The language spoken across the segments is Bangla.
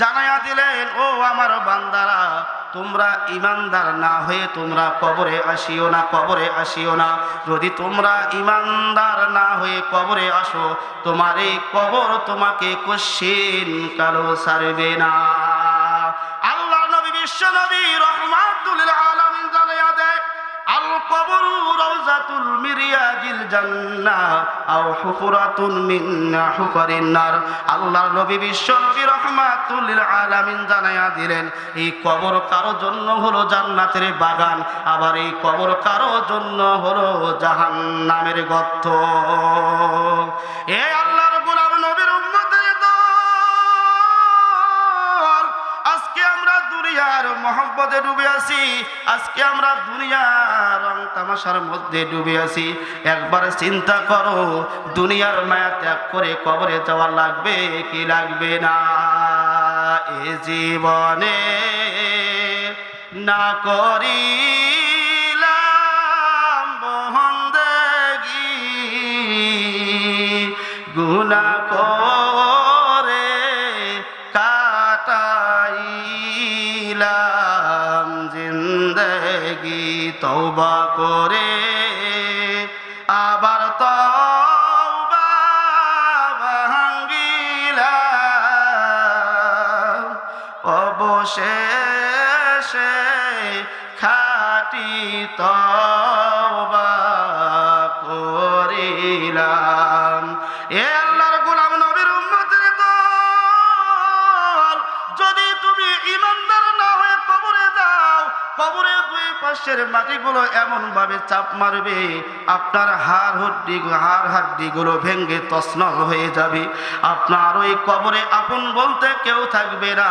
জানায়া দিলেন, ও আমার বান্দারা, তোমরা ইমানদার না হয়ে তোমরা কবরে আসিও না, কবরে আসিও না। যদি তোমরা ইমানদার না হয়ে কবরে আসো, তোমার এই কবর তোমাকে কোশ্চিন কালো ছাড়বে না। আল্লাহ নবী, বিশ্ব নবী রহমাতুল লিল আলামিন জানায়া দেয়, আল কবরু রাউযাতুল মিরিয়াজিল জান্নাহ আও হুফরাতুন মিন হুফারিন নার। আল্লাহর নবী বিশ্ব নবী রহমাতুল লিল আলামিন জানায়া দিলেন, এই কবর কারো জন্য হলো জান্নাতের বাগান, আবার এই কবর কারো জন্য হলো জাহান্নামের গর্ত। এ আল্লাহর গোলাম নবীর উম্মতের দল, আজকে আমরা দুনিয়ার মহব্বতে ডুবে আছি, আজকে আমরা দুনিয়ার রং তামাশার মধ্যে ডুবে আছি। একবার চিন্তা করো, দুনিয়ার মায়া ত্যাগ করে কবরে যাওয়া লাগবে কি লাগবে না? এ জীবনে না করিলাম বন্দেগি, গুনাহ করে কাটাইলাম জিন্দেগি, তওবা করে আবার তওবা ভাঙ্গিলাম, অবশেষে খাঁটি তওবা করিলাম। এ আল্লাহর গোলাম নবীর উম্মতের দল, যদি তুমি ইমানদার না হয়ে কবরে যাও, কবরে দুই পাশের মাটিগুলো এমন ভাবে চাপ মারবে, আপনার হাড় হাড্ডিগুলো ভেঙে তছনছ হয়ে যাবে। আপনার ওই কবরে আপন বলতে কেউ থাকবে না,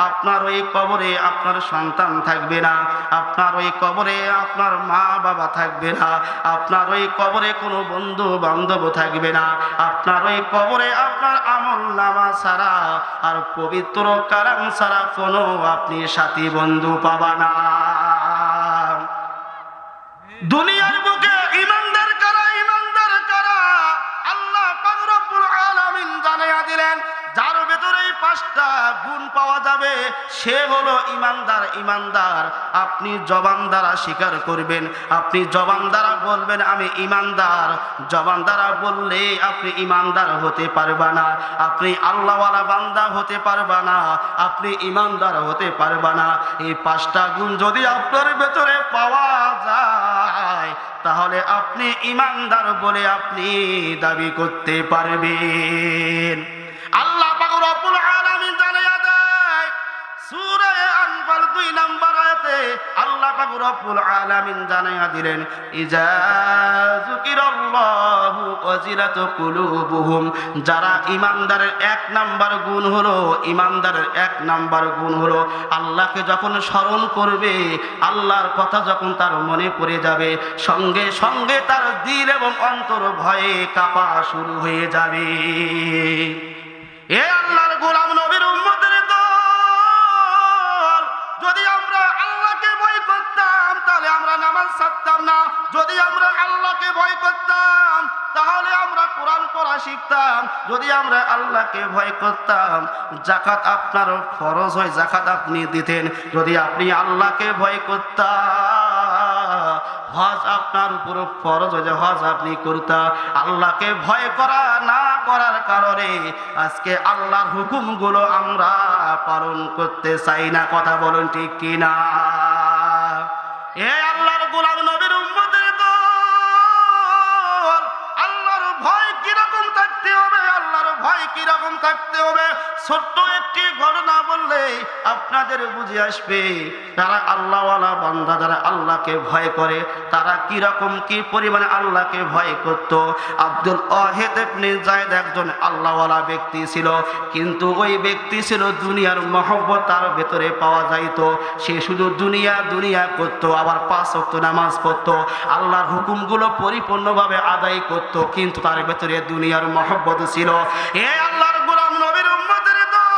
আপনার ওই কবরে আপনার সন্তান থাকবে না, আপনার ওই কবরে আপনার মা বাবা থাকবে না, আপনার ওই কবরে কোনো বন্ধু বান্ধব থাকবে না, আপনার ওই কবরে আপনার আমল নামা ছাড়া আর পবিত্র কালাম ছাড়া কোনো আপনি সাথী বন্ধু পাবা না। দুনিয়ার বুকে ইমানদার কারা, ইমানদার কারা? আল্লাহ পাক রব্বুল আলামিন জানায়া দিলেন, যার ভেতরে এই পাঁচটা গুণ পাওয়া যাবে সে হলো ইমানদার। ইমানদার আপনি জবান দ্বারা স্বীকার করবেন, আপনি জবান দ্বারা বলবেন আমি ইমানদার, জবান দ্বারা বললে আপনি ইমানদার হতে পারবা না, আপনি আল্লাহওয়ালা বান্দা হতে পারবা না, আপনি ইমানদার হতে পারবা না। এই পাঁচটা গুণ যদি আপনার ভেতরে পাওয়া যায়, তাহলে আপনি ইমানদার বলে আপনি দাবি করতে পারবেন। আল্লাহ পাক রব্বুল আলামিন জানায়া দেয় সূরা আনফাল 2 নম্বর আয়াতে, আল্লাহ পাক রব্বুল আলামিন জানায়া দিলেন, ইজা যুকিরাল্লাহু ওয়াজিলাত কুলুবুহুম। যারা ইমানদারের 1 নাম্বার গুণ হলো, ইমানদারের 1 নাম্বার গুণ হলো আল্লাহকে যখন স্মরণ করবে, আল্লাহর কথা যখন তার মনে পড়ে যাবে, সঙ্গে সঙ্গে তার দিল এবং অন্তর ভয়ে কাঁপা শুরু হয়ে যাবে। এ আল্লাহর গোলাম নবীর উম্মতের দল, যদি আমরা আল্লাহকে ভয় করতাম তাহলে আমরা নামাজ ছাড়তাম না, যদি আমরা আল্লাহকে ভয় করতাম তাহলে আমরা কোরআন পড়া শিখতাম, যদি আমরা আল্লাহকে ভয় করতাম যাকাত আপনার ফরজ হয় যাকাত আপনি দিতেন, যদি আপনি আল্লাহকে ভয় করতাম হজ আপনার উপর ফরজ হয়ে হজ আপনি করতাম। আল্লাহকে ভয় করা না করার কারণে আজকে আল্লাহর হুকুমগুলো আমরা পালন করতে চাই না। কথা বলুন ঠিক কিনা? এ আল্লাহর গোলাম নবীর উম্মতের দল, আল্লাহর ভয় কিরকম থাকতে হবে, আল্লাহর ভয় কিরকম থাকতে হবে, ছোট্ট একটি ঘটনা বললে আপনাদের বুঝে আসবে তারা আল্লাহওয়ালা বান্দা, যারা আল্লাহকে ভয় করে তারা কিরকম কি পরিমাণে আল্লাহকে ভয় করত। আব্দুল ওয়াহিদ ইবনে যায়েদ একজন আল্লাহওয়ালা ব্যক্তি ছিল, কিন্তু ওই ব্যক্তি ছিল দুনিয়ার মহব্বত তার ভেতরে পাওয়া যাইত, সে শুধু দুনিয়া দুনিয়া করত, আবার 5 ওয়াক্ত নামাজ পড়ত, আল্লাহর হুকুমগুলো পরিপূর্ণভাবে আদায় করত, কিন্তু তার ভেতরে দুনিয়ার মহব্বত ছিল। এ আল্লাহর গোলাম নবীর উম্মতের দল,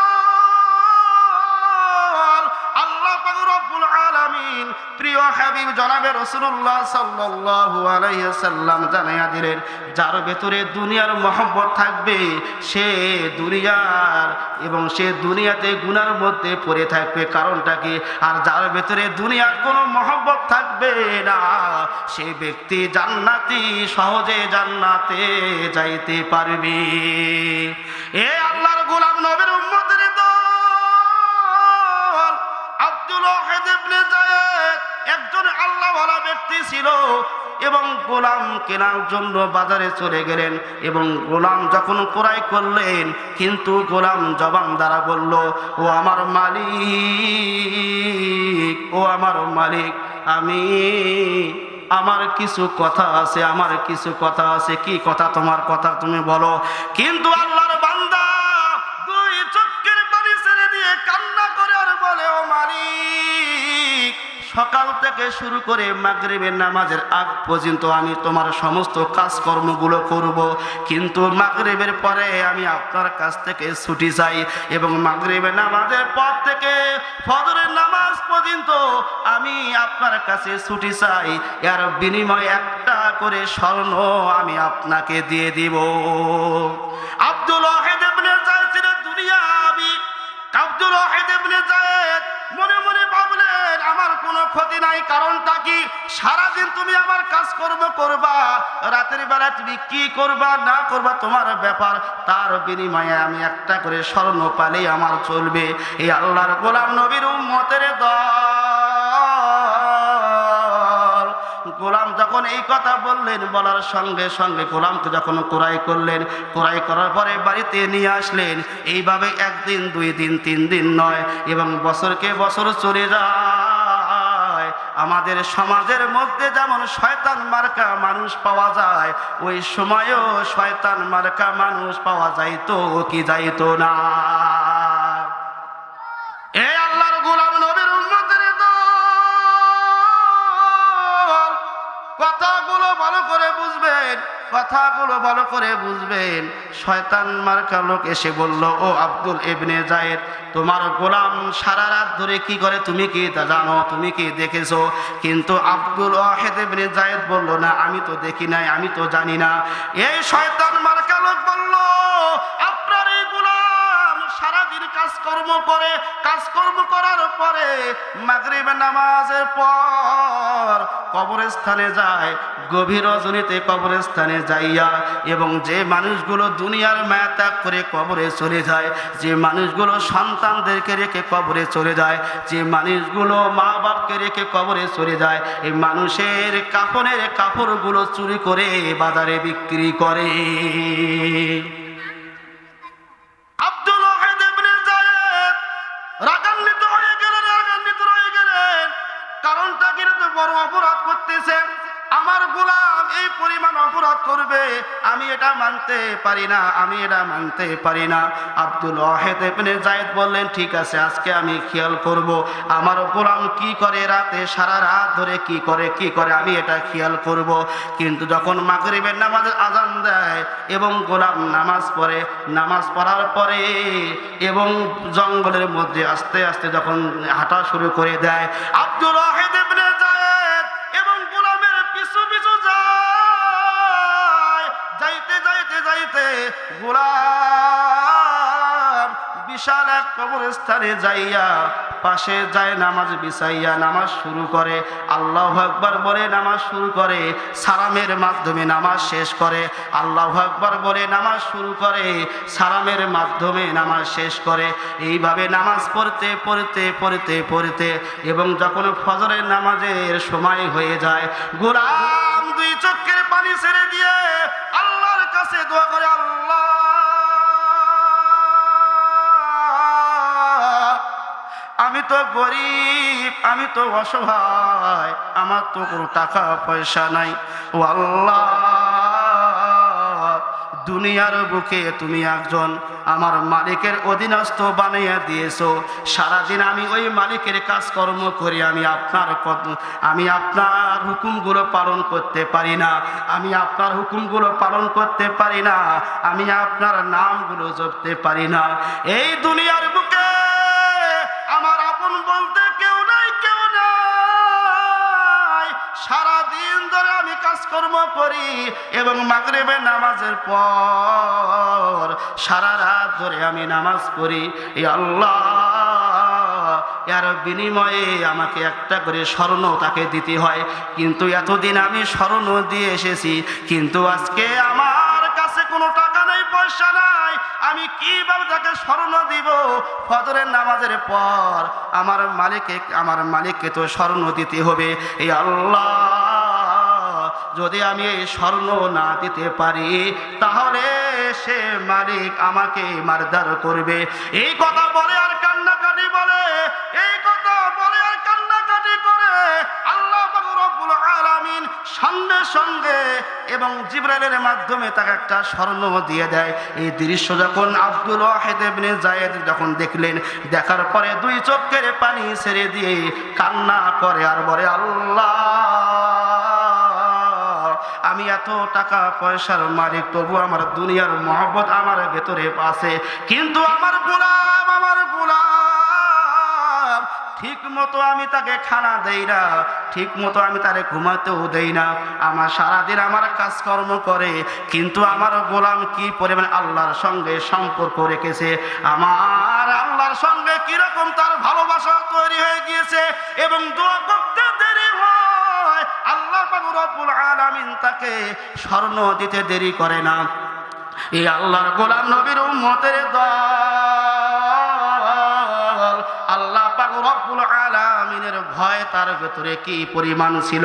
আল্লাহ পাক রব্বুল আলামিন প্রিয় হাবিব হাবিব জনাবে রাসূলুল্লাহ সাল্লাল্লাহু আলাইহি সাল্লাম জানাইয়া দিলেন, যার ভেতরে দুনিয়ার মহব্বত থাকবে সে দুনিয়ার এবং সে দুনিয়াতে গুনার মধ্যে পড়ে থাকবে। কারণটা কি? আর যার ভেতরে দুনিয়ার কোনো মহব্বত থাকবে না সে ব্যক্তি জান্নাতি, সহজে জান্নাতে যাইতে পারবে। এ আল্লাহর গোলাম নবীর উম্মতের দল, আব্দুল ওয়াহিদ ইবনে যায়েদ একজন আল্লাহওয়ালা ব্যক্তি ছিল এবং গোলাম কেনার জন্য বাজারে চলে গেলেন এবং গোলাম যখন ক্রয় করলেন, কিন্তু গোলাম জবান দ্বারা বলল, ও আমার মালিক, ও আমার মালিক, আমার কিছু কথা আছে, আমার কিছু কথা আছে। কি কথা? তোমার কথা তুমি বলো। কিন্তু আল্লাহর বান্দা দুই চোখের পানি ছেড়ে দিয়ে কান্না করে আর বলে, ও মালিক, সকাল থেকে শুরু করে মাগরিবের নামাজের আগ পর্যন্ত আমি তোমার সমস্ত কাজকর্মগুলো করব, কিন্তু মাগরিবের পরে আমি আপনার কাছ থেকে ছুটি চাই এবং মাগরিবের নামাজের পর থেকে ফজরের নামাজ পর্যন্ত আমি আপনার কাছে ছুটি চাই। এর বিনিময়ে একটা করে স্বর্ণ আমি আপনাকে দিয়ে দিব। আব্দুল ওয়াহিদ ইবনে যায়েদ ছিলেন দুনিয়াবি। আব্দুল ওয়াহিদ ইবনে যায়েদ মনে মনে ভাবলেন, আমার কোনো ক্ষতি নাই। কারণটা কি? সারাদিন তুমি আমার কাজকর্ম করবা, রাতের বেলা তুমি কি করবা না করবা তোমার ব্যাপার, তার বিনিময়ে আমি একটা করে স্বর্ণ পালেই আমার চলবে। এই আল্লাহর গোলাম নবীর উম্মতের দল, গোলাম যখন এই কথা বললেন, বলার সঙ্গে সঙ্গে গোলামকে যখন ক্রয় করলেন, ক্রয় করার পরে বাড়িতে নিয়ে আসলেন। এইভাবে একদিন, দুই দিন, তিন দিন নয়, এবং বছরকে বছর চলে যায়। আমাদের সমাজের মধ্যে যেমন শয়তান মার্কা মানুষ পাওয়া যায়, ওই সময়ও শয়তান মার্কা মানুষ পাওয়া যাইতো কি যাইতো না? এই আল্লাহর গোলাম নবীর উম্মতের দল, কথাগুলো ভালো করে বুঝবেন, কথাগুলো ভালো করে বুঝবেন। শয়তান মার্কা লোক এসে বলল, ও আব্দুল ইবনে যায়েদ, তোমার গোলাম সারা রাত ধরে কি করে তুমি কি তা জানো? তুমি কি দেখেছো? কিন্তু আব্দুল ওয়াহিদ ইবনে যায়েদ বলল, না, আমি তো দেখি নাই, আমি তো জানি না। এই শয়তান মার্কা লোক বলল, আপনার এই গোলাম সারাদিন কাজকর্ম করে, কাজকর্ম করার পরে মাগরিবের নামাজের পর কবরস্থানে যায়, গভীর রজনীতে কবরস্থানে যাইয়া, এবং যে মানুষগুলো দুনিয়ার মায়া ত্যাগ করে কবরে চলে যায়, যে মানুষগুলো সন্তানদেরকে রেখে কবরে চলে যায়, যে মানুষগুলো মা বাপকে রেখে কবরে চলে যায়, এই মানুষের কাফনের কাপড়গুলো চুরি করে বাজারে বিক্রি করে। আব্দুল ওয়াহিদ ইবনে যায়েদ রাগান্বিত হয়ে গেলেন, রাগান্বিত হয়ে গেলেন। কারণটা কি? তো বড় অপরাধ করতেছেন, আমার গোলাম এই পরিমাণ অপরাধ করবে, আমি এটা মানতে পারি না, আমি এটা মানতে পারি না। আব্দুল ওয়াহিদ ইবনে যায়েদ বললেন, ঠিক আছে, আজকে আমি খেয়াল করব আমার গোলাম কি করে, রাতে সারা রাত ধরে কি করে আমি এটা খেয়াল করব। কিন্তু যখন মাগরিবের নামাজের আজান দেয় এবং গোলাম নামাজ পড়ে, নামাজ পড়ার পরে এবং জঙ্গলের মধ্যে আস্তে আস্তে যখন হাঁটা শুরু করে দেয়, আব্দুল ওয়াহিদ ইবনে যায়েদ এবং গোলামের পিছু পিছু যায়। যাইতে যাইতে যাইতে গোলাম বিশাল এক কবরস্থানে যাইয়া পাশে যায় নামাজ বিছাইয়া নামাজ শুরু করে, আল্লাহু আকবার বলে নামাজ শুরু করে, সালামের মাধ্যমে নামাজ শেষ করে, আল্লাহু আকবার বলে নামাজ শুরু করে, সালামের মাধ্যমে নামাজ শেষ করে। এইভাবে নামাজ পড়তে পড়তে পড়তে পড়তে এবং যখন ফজরের নামাজের সময় হয়ে যায়, গোলাম দুই চোখের পানি ছেড়ে দিয়ে আল্লাহর কাছে দোয়া করে, আল্লাহ, আমি তো গরিব, আমি তো অসহায়, আমার তো কোনো টাকা পয়সা নাই। ও আল্লাহ, দুনিয়ার বুকে তুমি একজন আমার মালিকের অধীনস্থ বানাইয়া দিয়েছো। সারাদিন আমি ওই মালিকের কাজকর্ম করি, আমি আপনার হুকুমগুলো পালন করতে পারি না, আমি আপনার হুকুমগুলো পালন করতে পারি না, আমি আপনার নামগুলো জপতে পারি না। এই দুনিয়ার বুকে আমার আপন বলতে কেউ নাই, কেউ নাই। কাজকর্ম করি এবং মাগরিবের নামাজের পর সারা রাত ধরে আমি নামাজ পড়ি। ইয়া আল্লাহ, এর বিনিময়ে আমাকে একটা করে স্বর্ণ তাকে দিতে হয়, কিন্তু এতদিন আমি স্বর্ণ দিয়ে এসেছি, কিন্তু আজকে আমার কাছে কোনো টাকা নেই, পয়সা নাই, আমি কিভাবে তাকে স্বর্ণ দিব? ফজরের নামাজের পর আমার মালিককে তো স্বর্ণ দিতে হবে। এই আল্লাহ, যদি আমি এই স্বর্ণ না দিতে পারি তাহলে সে মালিক আমাকে মারধর করবে। এই কথা বলে আর কান্নাকাটি বলে, এই কথা বলে আর কান্নাকাটি করে আল্লাহ পাক রব্বুল আলামিন সঙ্গে সঙ্গে এবং জিবরাইলের মাধ্যমে তাকে একটা স্বর্ণ দিয়ে দেয়। এই দৃশ্য যখন আব্দুল ওয়াহিদ ইবনে যায়েদ যখন দেখলেন, দেখার পরে দুই চোখের পানি ছেড়ে দিয়ে কান্না করে আর বলে, আল্লাহ, আমি এত টাকা পয়সার মালিক, তবু আমার দুনিয়ার মহব্বত আমার ভেতরে আছে, কিন্তু আমার গোলাম ঠিক মতো আমি তাকে খানা দেই না, ঠিক মতো আমি তারে ঘুমাতেও দেই না, আমার সারাদিন আমার কাজকর্ম করে, কিন্তু আমার গোলাম কি পরিমাণ আল্লাহর সঙ্গে সম্পর্ক রেখেছে, আমার আল্লাহর সঙ্গে কিরকম তার ভালোবাসা তৈরি হয়ে গিয়েছে, এবং দোয়া করতে দেরি হয়, আল্লাহ পাক রব্বুল আলামিন তাকে স্বর্ণ দিতে দেরি করে না। এই আল্লাহর গোলাম নবীর উম্মতের দল, আল্লাহ পাক রব্বুল আলামিনের ভয় তার ভেতরে কি পরিমাণ ছিল,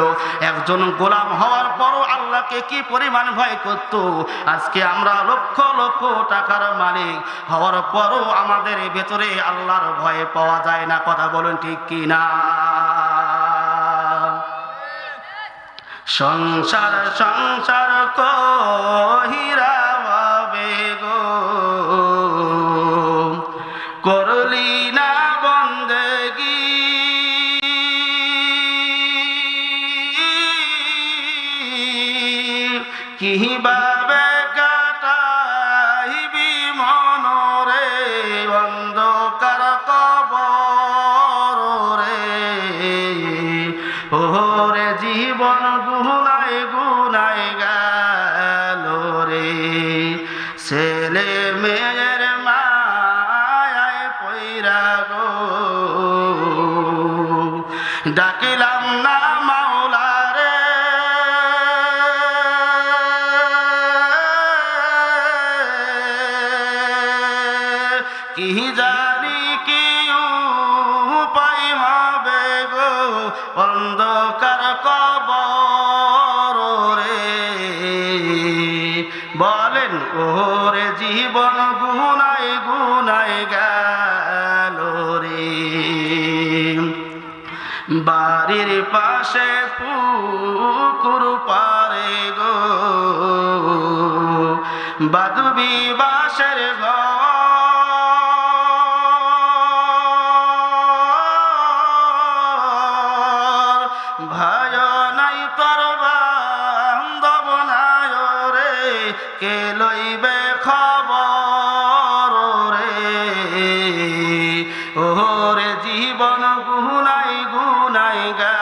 একজন গোলাম হওয়ার পরও আল্লাহকে কি পরিমাণ ভয় করত। আজকে আমরা লক্ষ লক্ষ টাকার মালিক হওয়ার পরও আমাদের ভেতরে আল্লাহর ভয় পাওয়া যায় না। কথা বলুন ঠিক কি না? সংসার সংসার কহিরা ভাবে গো, করলি না বন্দেগি, কিভাবে কাটাইবি মনরে অন্ধকার কবর রে, ওরে জীবন গুনায় গুনায় গেল রে, ছেলে মেয়ের মায়ায় পয়রা গো, ডাকিলাম না মাওলা রে, কি জানি কি উপায় হবে গো, অন্ধকার কবর রে, বলেন ওরে জীবন গুনায় গুনায় গেল রে, বাড়ির পাশে পুকুর পারে গো, বাদবি বাসের ঘর, ভাই নাই তোর বান্ধব নাই রে, কে লইবে খবর রে, ওরে জীবন গুনাই গুনাই গা